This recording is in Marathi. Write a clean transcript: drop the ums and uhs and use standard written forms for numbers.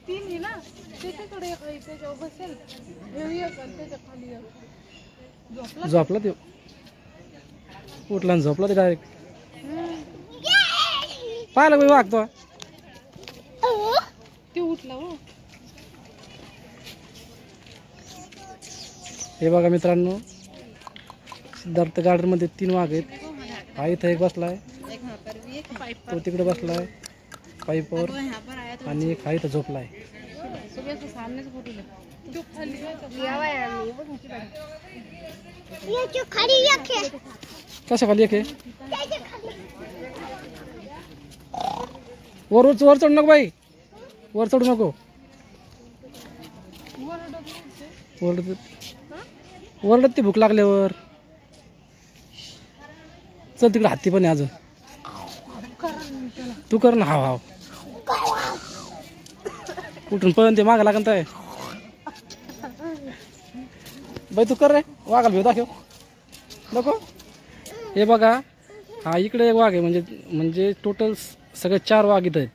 तीन आहे ना त्याच्याकडे त्याच्यावर बसेल त्याच्या खाली झोपला तो उठला आणि झोपला ते डायरेक्ट पाहिलं बाई वागतो ते उठला हो. हे बघा मित्रांनो सिद्धार्थ गार्डन मध्ये 3 वाघ आहेत. हा इथं एक बसलाय तो तिकडे बसलाय पाईपवर आणि एक हा इथं झोपलाय. कशा खाली एक आहे वर चढू नको बाई वर चढू नको ओरडत ते भूक लागल्यावर. चल तिकडे हत्ती पण आहे अजून तू कर ना. हाव उठून पळून ते मागं लागत आहे बाई तू कर रे वाघाला भेव दाखव नको. हे बघा हा इकडे एक वाघ आहे म्हणजे टोटल सगळे 4 वाघ इथं आहेत.